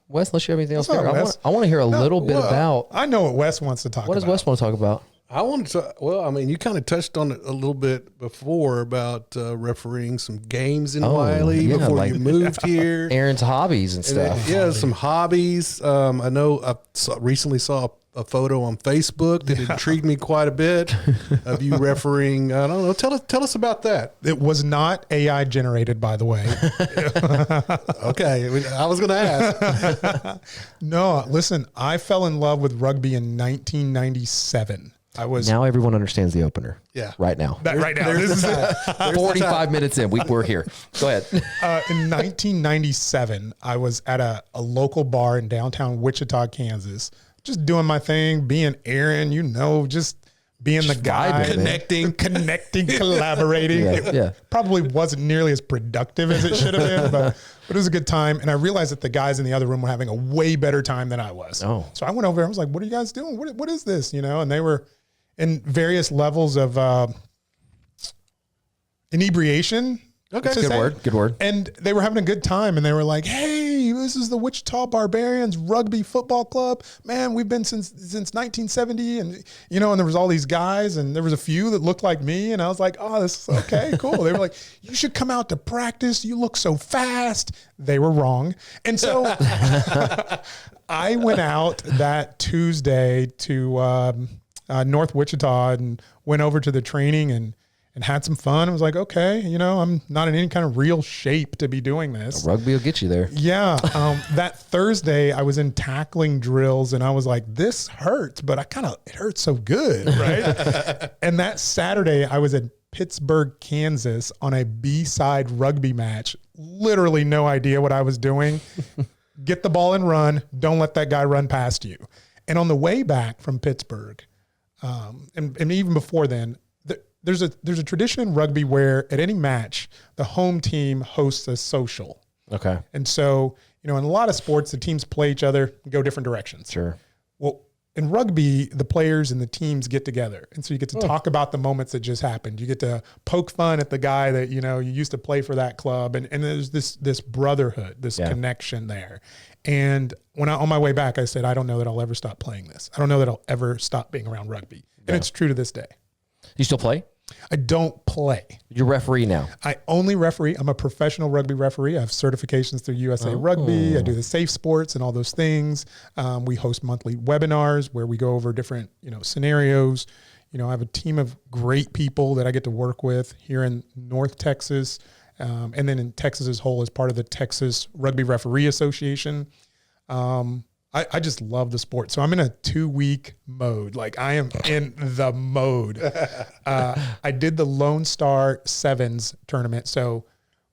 Wes, unless you have anything else there. I want to hear a little bit about. I know what Wes wants to talk about. What does Wes want to talk about? I wanted to, you kind of touched on it a little bit before about refereeing some games in Wylie before you moved here. Aaron's hobbies and stuff. Some hobbies. I know I recently saw a photo on Facebook that intrigued me quite a bit of you refereeing. I don't know. Tell us about that. It was not AI generated, by the way. Okay. I was going to ask. No, listen, I fell in love with rugby in 1997. Now everyone understands the opener. Yeah. Right now. This is 45 minutes in. We're here. Go ahead. In 1997, I was at a local bar in downtown Wichita, Kansas, just doing my thing, being Aaron, just being the guy, connecting, collaborating. It probably wasn't nearly as productive as it should have been, but it was a good time. And I realized that the guys in the other room were having a way better time than I was. Oh. So I went over there. I was like, what are you guys doing? What is this? And they were in various levels of inebriation. Okay. Good word. And they were having a good time, and they were like, hey, this is the Wichita Barbarians Rugby Football Club. Man, we've been since 1970. And, and there was all these guys, and there was a few that looked like me. And I was like, oh, this is okay, cool. They were like, you should come out to practice. You look so fast. They were wrong. And so I went out that Tuesday to North Wichita and went over to the training and had some fun. I was like, okay, I'm not in any kind of real shape to be doing this. Rugby will get you there. Yeah. That Thursday I was in tackling drills and I was like, this hurts, but it hurts so good. Right. And that Saturday I was Pittsburgh, Kansas on a B-side rugby match. Literally no idea what I was doing. Get the ball and run. Don't let that guy run past you. And on the way back from Pittsburgh, and even before then, there's a tradition in rugby where at any match, the home team hosts a social. Okay. And so, in a lot of sports, the teams play each other, go different directions. Sure. Well, in rugby, the players and the teams get together. And so you get to talk about the moments that just happened. You get to poke fun at the guy that, you used to play for that club. And there's this brotherhood, this connection there. And on my way back, I said, I don't know that I'll ever stop playing this. I don't know that I'll ever stop being around rugby. And it's true to this day. You still play? I don't play. You're referee now. I only referee. I'm a professional rugby referee. I have certifications through USA Rugby. I do the safe sports and all those things. We host monthly webinars where we go over different, scenarios. I have a team of great people that I get to work with here in North Texas, and then in Texas as a whole as part of the Texas Rugby Referee Association. I just love the sport. So I'm in a 2-week mode. Like I am in the mode. I did the Lone Star Sevens tournament. So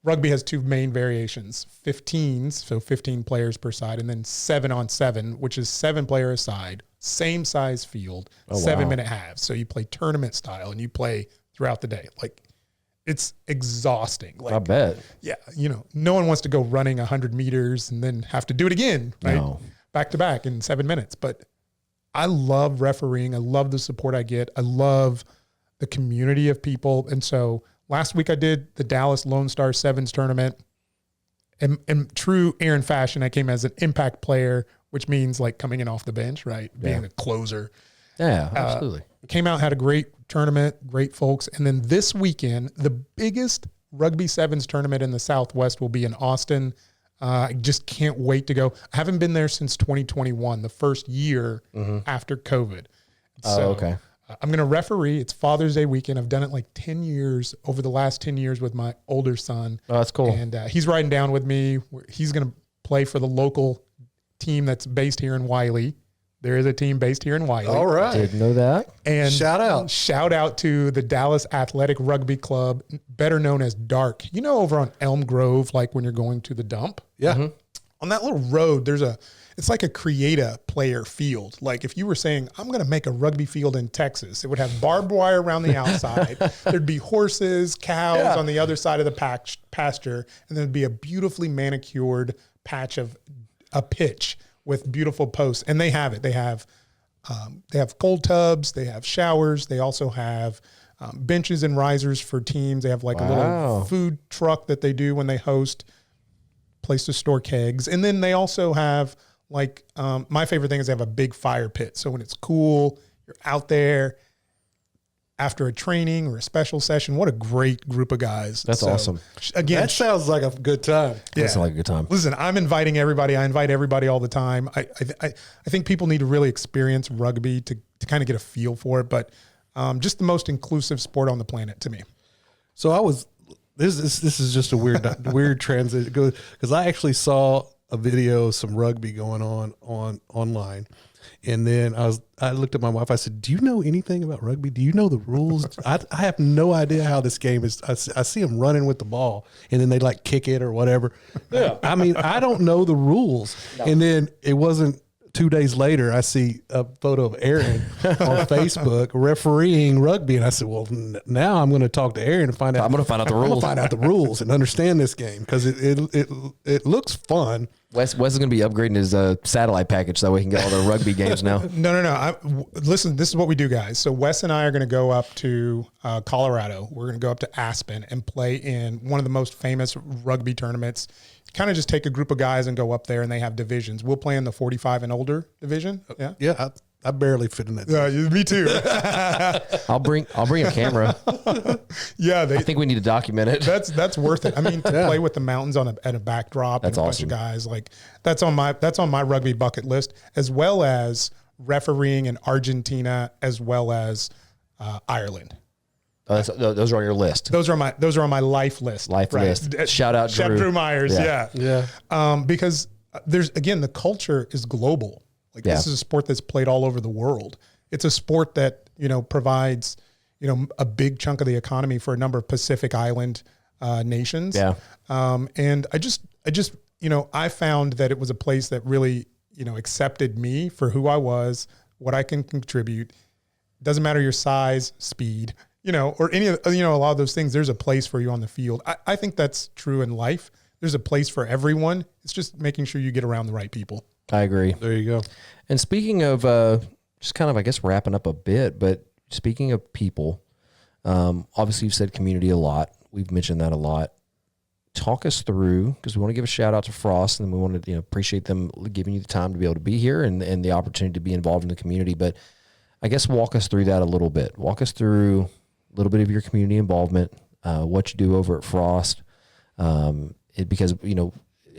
rugby has 2 main variations, 15s, so 15 players per side, and then 7-on-7, which is 7 player a side, same size field, 7-minute halves. So you play tournament style and you play throughout the day. Like it's exhausting. Like, I bet. Yeah. No one wants to go running 100 meters and then have to do it again. Right. No. Back to back in 7 minutes. But I love refereeing. I love the support I get. I love the community of people. And so last week I did the Dallas Lone Star Sevens tournament. In true Aaron fashion, I came as an impact player, which means like coming in off the bench, right? Being a closer. Yeah, absolutely. Came out, had a great tournament, great folks. And then this weekend, the biggest rugby sevens tournament in the Southwest will be in Austin. I just can't wait to go. I haven't been there since 2021, the first year after COVID. So okay. I'm going to referee. It's Father's Day weekend. I've done it like 10 years, over the last 10 years with my older son. Oh, that's cool. And he's riding down with me. He's going to play for the local team that's based here in Wylie. There is a team based here in Wylie. All right. Didn't know that. And Shout out to the Dallas Athletic Rugby Club, better known as DARK. Over on Elm Grove, like when you're going to the dump. Yeah. On that little road, it's like a create-a player field. Like if you were saying, I'm going to make a rugby field in Texas, it would have barbed wire around the outside. There'd be horses, cows on the other side of the pasture, and there'd be a beautifully manicured patch of a pitch with beautiful posts. And they have it. They have cold tubs. They have showers. They also have benches and risers for teams. They have like a little food truck that they do when they host, place to store kegs. And then they also have like, my favorite thing is they have a big fire pit. So when it's cool, you're out there after a training or a special session. What a great group of guys. That's awesome. Again, That sounds like a good time. yeah. That sounds like a good time. Listen, I'm inviting everybody. I invite everybody all the time. I think people need to really experience rugby to kind of get a feel for it, but just the most inclusive sport on the planet to me. So this is just a weird transition because I actually saw a video of some rugby going on online. And then I looked at my wife. I said, "Do you know anything about rugby? Do you know the rules?" I have no idea how this game is. I see them running with the ball, and then they like kick it or whatever. Yeah. I mean, I don't know the rules. No. And then it wasn't 2 days later, I see a photo of Aaron on Facebook refereeing rugby, and I said, "Well, now I'm going to talk to Aaron and find out. I'm going to find out the rules. I'm going to find out the rurules and understand this game because it looks fun." Wes is going to be upgrading his satellite package so we can get all the rugby games now. No. Listen, this is what we do, guys. So Wes and I are going to go up to Colorado. We're going to go up to Aspen and play in one of the most famous rugby tournaments. Kind of just take a group of guys and go up there, and they have divisions. We'll play in the 45 and older division. Yeah. Yeah. I barely fit in that. Me too. I'll bring a camera. Yeah, I think we need to document it. That's worth it. I mean, to play with the mountains at a backdrop that's and a awesome. bunch of guys, like that's on my rugby bucket list, as well as refereeing in Argentina, as well as Ireland. Those are on your list. Those are on my life list. List. Shout out Chef Drew Myers. Yeah. Because the culture is global. Like this is a sport that's played all over the world. It's a sport that, provides, a big chunk of the economy for a number of Pacific Island nations. Yeah. And I just, I found that it was a place that really, accepted me for who I was, what I can contribute. Doesn't matter your size, speed, or any of, a lot of those things. There's a place for you on the field. I think that's true in life. There's a place for everyone. It's just making sure you get around the right people. I agree. There you go. And speaking of just kind of, I guess, wrapping up a bit, but speaking of people, obviously you've said community a lot. We've mentioned that a lot. Talk us through, because we want to give a shout out to Frost, and we want to appreciate them giving you the time to be able to be here and the opportunity to be involved in the community. But I guess walk us through that a little bit. Walk us through a little bit of your community involvement, what you do over at Frost, because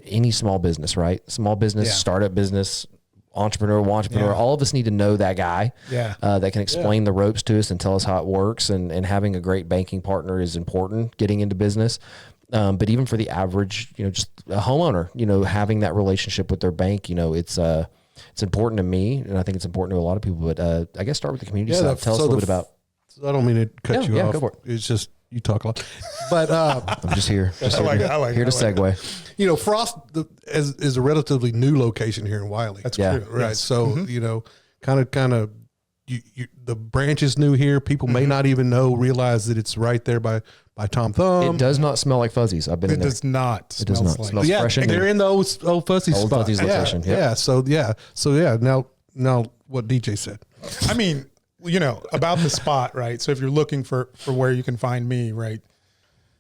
any small business, right? Small business, startup business, entrepreneur, all of us need to know that guy that can explain the ropes to us and tell us how it works. And having a great banking partner is important getting into business. But even for the average, just a homeowner, having that relationship with their bank, it's important to me, and I think it's important to a lot of people. But I guess start with the community side. Tell us a little bit about. I don't mean to cut you off. Go for it. It's just you talk a lot, but I'm just here. I like here to segue. Frost is a relatively new location here in Wylie. That's true, right? Yes. So kind of, the branch is new here. People may not even realize that it's right there by Tom Thumb. It does not smell like Fuzzies. I've been in there. It does not. It does not. Like. Smells fresh and they're new. in the old Fuzzy spot. Fuzzy's location. Yeah. So now what DJ said. I mean, about the spot, right? So if you're looking for where you can find me, right?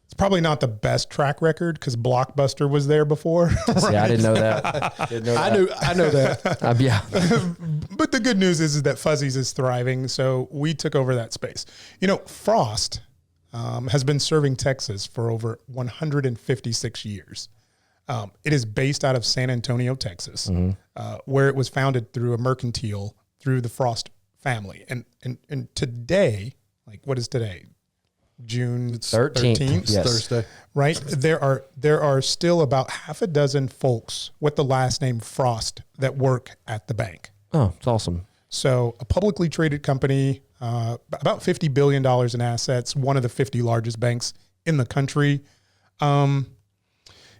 It's probably not the best track record because Blockbuster was there before. Right? See, I didn't know that. I know that. Yeah. But the good news is that Fuzzies is thriving. So we took over that space. Frost has been serving Texas for over 156 years. It is based out of San Antonio, Texas, where it was founded through a mercantile through the Frost family. And today, like what is today? June 13th. Yes. Thursday. Right? There are still about half a dozen folks with the last name Frost that work at the bank. Oh, it's awesome. So a publicly traded company, about $50 billion in assets, one of the 50 largest banks in the country. For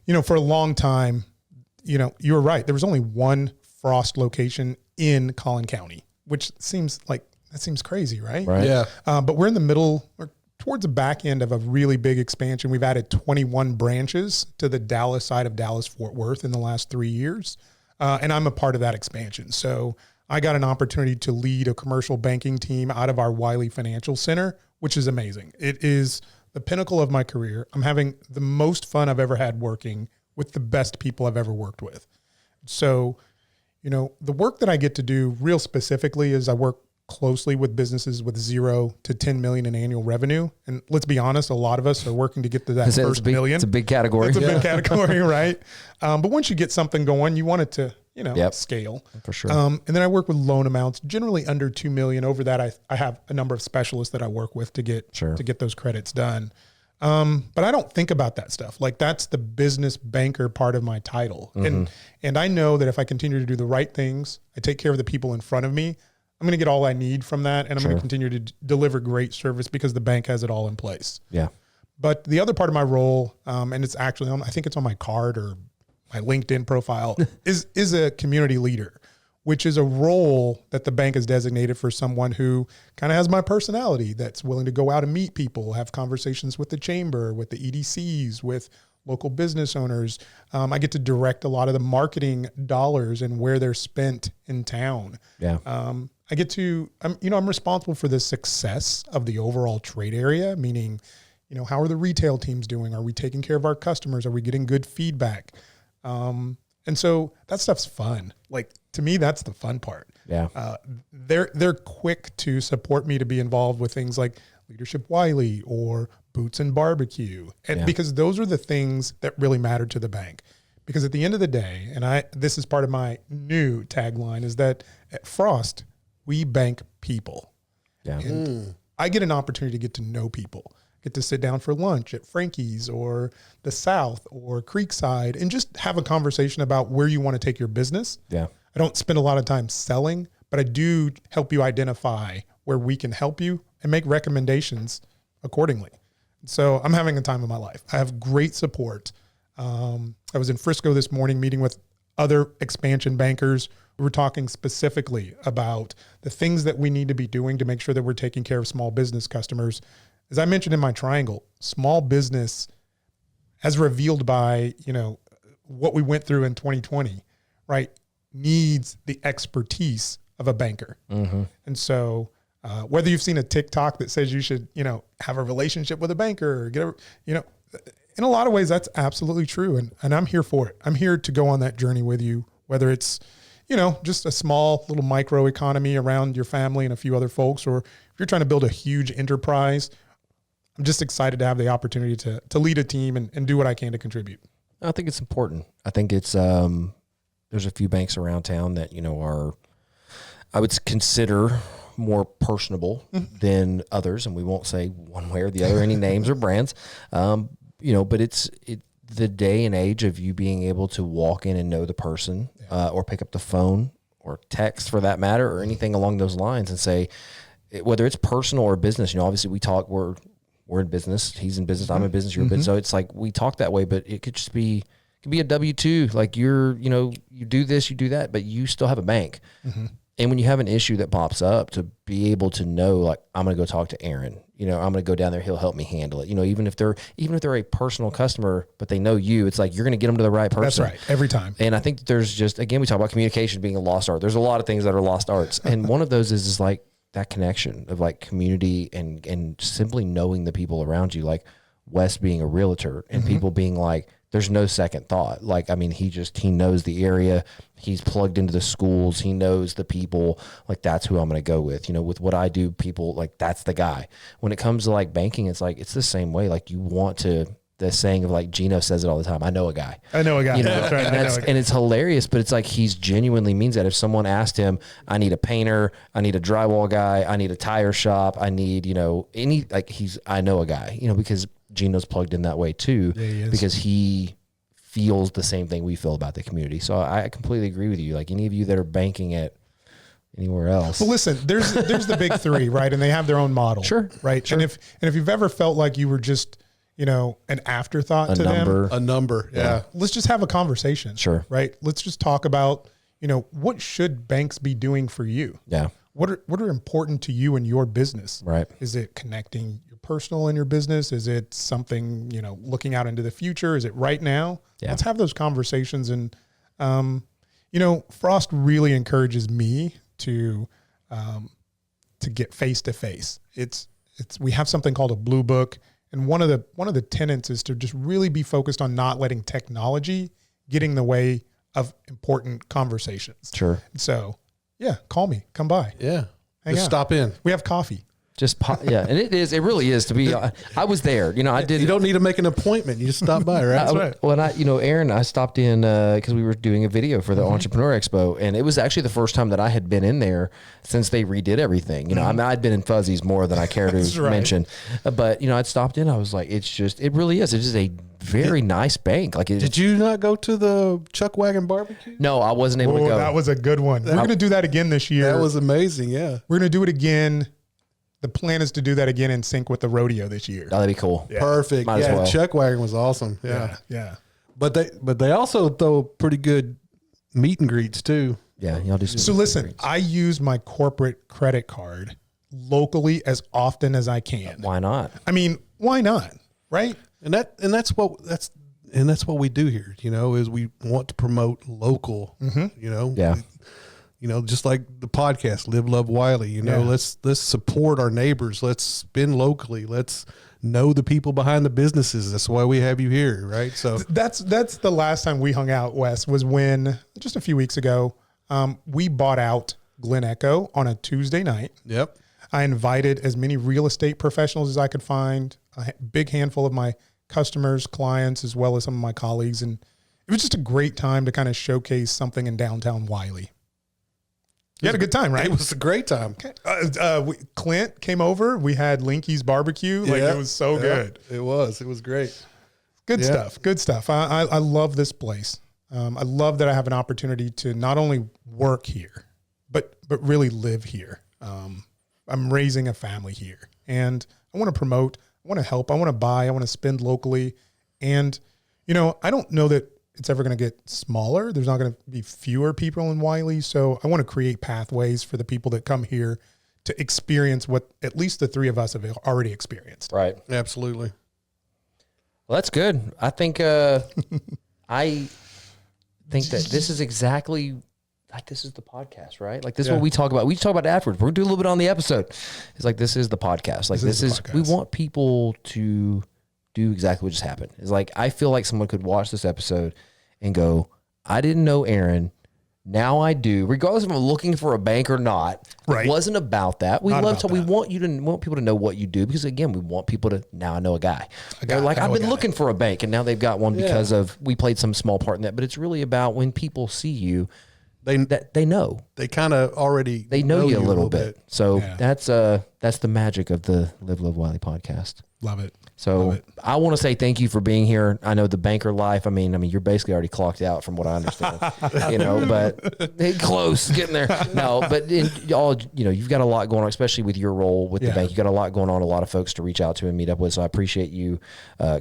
a long time, you were right. There was only one Frost location in Collin County, which seems crazy, right? Right. Yeah. But we're in the middle or towards the back end of a really big expansion. We've added 21 branches to the Dallas side of Dallas-Fort Worth in the last 3 years. And I'm a part of that expansion. So I got an opportunity to lead a commercial banking team out of our Wylie Financial Center, which is amazing. It is the pinnacle of my career. I'm having the most fun I've ever had working with the best people I've ever worked with. So, the work that I get to do real specifically is I work closely with businesses with 0 to 10 million in annual revenue. And let's be honest, a lot of us are working to get to that first million. It's a big category. It's a big category, right? But once you get something going, you want it to, scale. For sure. And then I work with loan amounts, generally under 2 million. Over that, I have a number of specialists that I work with to get those credits done. But I don't think about that stuff. Like that's the business banker part of my title. And I know that if I continue to do the right things, I take care of the people in front of me, I'm going to get all I need from that. And I'm going to continue to deliver great service because the bank has it all in place. Yeah. But the other part of my role, and it's actually I think it's on my card or my LinkedIn profile, is a community leader, which is a role that the bank has designated for someone who kind of has my personality, that's willing to go out and meet people, have conversations with the chamber, with the EDCs, with local business owners. I get to direct a lot of the marketing dollars and where they're spent in town. Yeah. I'm responsible for the success of the overall trade area, meaning, how are the retail teams doing? Are we taking care of our customers? Are we getting good feedback? And so that stuff's fun. Like to me, that's the fun part. Yeah. They're quick to support me to be involved with things like Leadership Wylie or Boots and Barbecue. And because those are the things that really matter to the bank. Because at the end of the day, and this is part of my new tagline, is that at Frost, we bank people. Yeah. And I get an opportunity to get to know people, get to sit down for lunch at Frankie's or the South or Creekside and just have a conversation about where you want to take your business. Yeah. I don't spend a lot of time selling, but I do help you identify where we can help you and make recommendations accordingly. So I'm having a time of my life. I have great support. I was in Frisco this morning meeting with other expansion bankers. We were talking specifically about the things that we need to be doing to make sure that we're taking care of small business customers. As I mentioned in my triangle, small business, as revealed by, what we went through in 2020, right, needs the expertise of a banker. Mm-hmm. And so whether you've seen a TikTok that says you should, have a relationship with a banker or get a, in a lot of ways, that's absolutely true. And I'm here for it. I'm here to go on that journey with you, whether it's, just a small little micro economy around your family and a few other folks, or if you're trying to build a huge enterprise. I'm just excited to have the opportunity to lead a team and do what I can to contribute. I think it's important. I think it's, there's a few banks around town that, are, I would consider more personable than others. And we won't say one way or the other, any names or brands, but it's the day and age of you being able to walk in and know the person, or pick up the phone or text for that matter, or anything along those lines and say, whether it's personal or business, obviously we're in business. He's in business. I'm in business. You're in business. So it's like we talk that way, but it could just be, it could be a W-2. Like you do this, you do that, but you still have a bank. Mm-hmm. And when you have an issue that pops up, to be able to know, like, I'm going to go talk to Aaron. I'm going to go down there. He'll help me handle it. Even if they're a personal customer, but they know you, it's like you're going to get them to the right person. That's right. Every time. And I think there's just, again, we talk about communication being a lost art. There's a lot of things that are lost arts, and one of those is like that connection of like community and simply knowing the people around you, like Wes being a realtor and people being like, there's no second thought. Like, I mean, he knows the area. He's plugged into the schools. He knows the people. Like, that's who I'm going to go with. With what I do, people, like, that's the guy. When it comes to like banking, it's like, it's the same way. Like, you want to, the saying of like, Gino says it all the time, I know a guy. That's right. And it's hilarious, but it's like, he's genuinely means that. If someone asked him, I need a painter, I need a drywall guy, I need a tire shop, I need, I know a guy, because Gino's plugged in that way too, because he feels the same thing we feel about the community. So I completely agree with you. Like, any of you that are banking at anywhere else. Well, listen, there's the big three, right? And they have their own model. Sure. Right. Sure. And if you've ever felt like you were just, an afterthought to them. A number. Yeah. Let's just have a conversation. Sure. Right. Let's just talk about, what should banks be doing for you? Yeah. What are important to you in your business? Right. Is it connecting your personal in your business? Is it something, looking out into the future? Is it right now? Yeah. Let's have those conversations. And, Frost really encourages me to get face to face. We have something called a blue book. And one of the tenets is to just really be focused on not letting technology get in the way of important conversations. Sure. So, yeah, call me, come by. Yeah. Hang out. Stop in. We have coffee. Yeah. And it really is to be, I was there, I did. You don't need to make an appointment. You just stop by, right? That's right. When Aaron, I stopped in, cause we were doing a video for the Entrepreneur Expo, and it was actually the first time that I had been in there since they redid everything. I'd been in Fuzzies more than I care to mention, but I'd stopped in. I was like, it really is. It's just a very nice bank. Like, did you not go to the Chuck Wagon barbecue? No, I wasn't able to go. That was a good one. We're going to do that again this year. That was amazing. Yeah. We're going to do it again. The plan is to do that again in sync with the rodeo this year. Oh, that'd be cool. Yeah. Perfect. Might as well. Chuck Wagon was awesome. Yeah. Yeah. But they also throw pretty good meet and greets too. Yeah, y'all do. So listen, I use my corporate credit card locally as often as I can. Why not? I mean, why not? Right? And that's what we do here, is we want to promote local, Yeah. Just like the podcast, Live, Love Wylie, let's support our neighbors. Let's spend locally. Let's know the people behind the businesses. That's why we have you here. Right. So that's the last time we hung out, Wes, was when just a few weeks ago, we bought out Glen Echo on a Tuesday night. Yep. I invited as many real estate professionals as I could find, a big handful of my customers, clients, as well as some of my colleagues. And it was just a great time to kind of showcase something in downtown Wylie. You had a good time, right? It was a great time. Okay. Clint came over. We had Linky's barbecue. It was so good. It was great. Good stuff. Good stuff. I love this place. I love that I have an opportunity to not only work here, but really live here. I'm raising a family here, and I want to promote, I want to help, I want to buy, I want to spend locally. And, you know, I don't know that it's ever going to get smaller. There's not going to be fewer people in Wylie. So I want to create pathways for the people that come here to experience what at least the three of us have already experienced. Right. Absolutely. Well, that's good. I think I think that this is exactly like, this is the podcast, right? Like, this is what we talk about. We talk about it afterwards. We're gonna do a little bit on the episode. It's like, this is the podcast. Like, this is we want people to do exactly what just happened. It's like, I feel like someone could watch this episode and go, I didn't know Aaron. Now I do, regardless if I'm looking for a bank or not. Right. It wasn't about that. We Not love about to. We that. want people to know what you do, because again, we want people to. Now I know a guy. They're like, I've been looking for a bank, and now they've got one because of we played some small part in that. But it's really about when people see you, they know. They kind of already know you a little bit. So that's the magic of the Live Love Wylie podcast. Love it. So I want to say thank you for being here. I know the banker life. I mean, you're basically already clocked out from what I understand, but close getting there. No, but you've got a lot going on, especially with your role with the bank. You got a lot going on, a lot of folks to reach out to and meet up with. So I appreciate you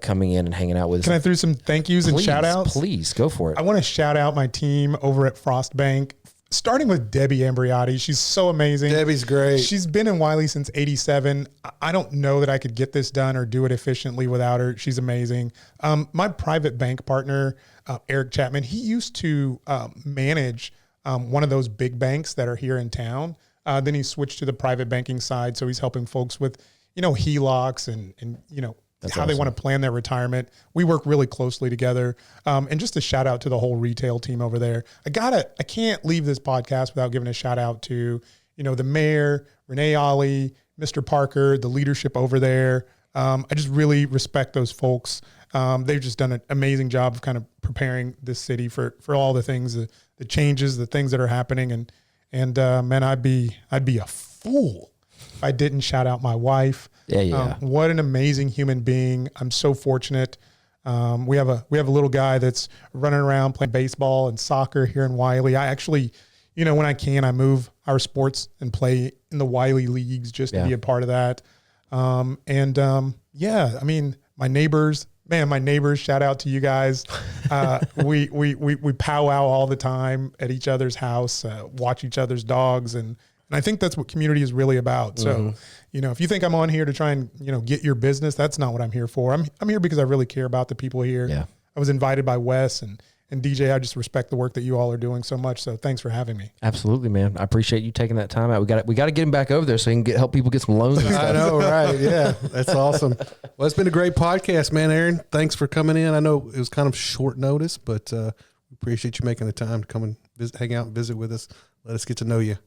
coming in and hanging out with us. Can I throw some thank yous and shout outs? Please go for it. I want to shout out my team over at Frost Bank, starting with Debbie Ambriotti. She's so amazing. Debbie's great. She's been in Wylie since '87. I don't know that I could get this done or do it efficiently without her. She's amazing. My private bank partner, Eric Chapman, he used to manage one of those big banks that are here in town. Then he switched to the private banking side. So he's helping folks with, HELOCs and That's how they want to plan their retirement. We work really closely together. And just a shout out to the whole retail team over there. I can't leave this podcast without giving a shout out to, the mayor, Renee Ollie, Mr. Parker, the leadership over there. I just really respect those folks. They've just done an amazing job of kind of preparing this city for all the things, the changes, the things that are happening. And man, I'd be a fool if I didn't shout out my wife. Yeah. What an amazing human being. I'm so fortunate. We have a little guy that's running around playing baseball and soccer here in Wylie. I actually, when I can, I move our sports and play in the Wylie leagues just to be a part of that. My neighbors, shout out to you guys. We powwow all the time at each other's house, watch each other's dogs. And I think that's what community is really about. So, if you think I'm on here to try and, get your business, that's not what I'm here for. I'm here because I really care about the people here. Yeah. I was invited by Wes and DJ. I just respect the work that you all are doing so much. So thanks for having me. Absolutely, man. I appreciate you taking that time out. We got to get him back over there so he can help people get some loans and stuff. I know, right? Yeah, that's awesome. Well, it's been a great podcast, man. Aaron, thanks for coming in. I know it was kind of short notice, but we appreciate you making the time to come and hang out and visit with us. Let us get to know you.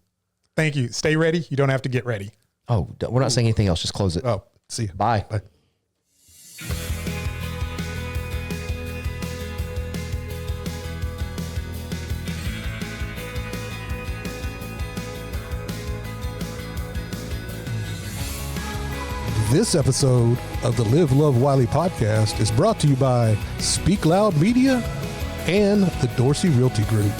Thank you. Stay ready. You don't have to get ready. Oh, we're not saying anything else. Just close it. Oh, see you. Bye. Bye. This episode of the Live Love Wylie podcast is brought to you by Speak Loud Media and the Dorsey Realty Group.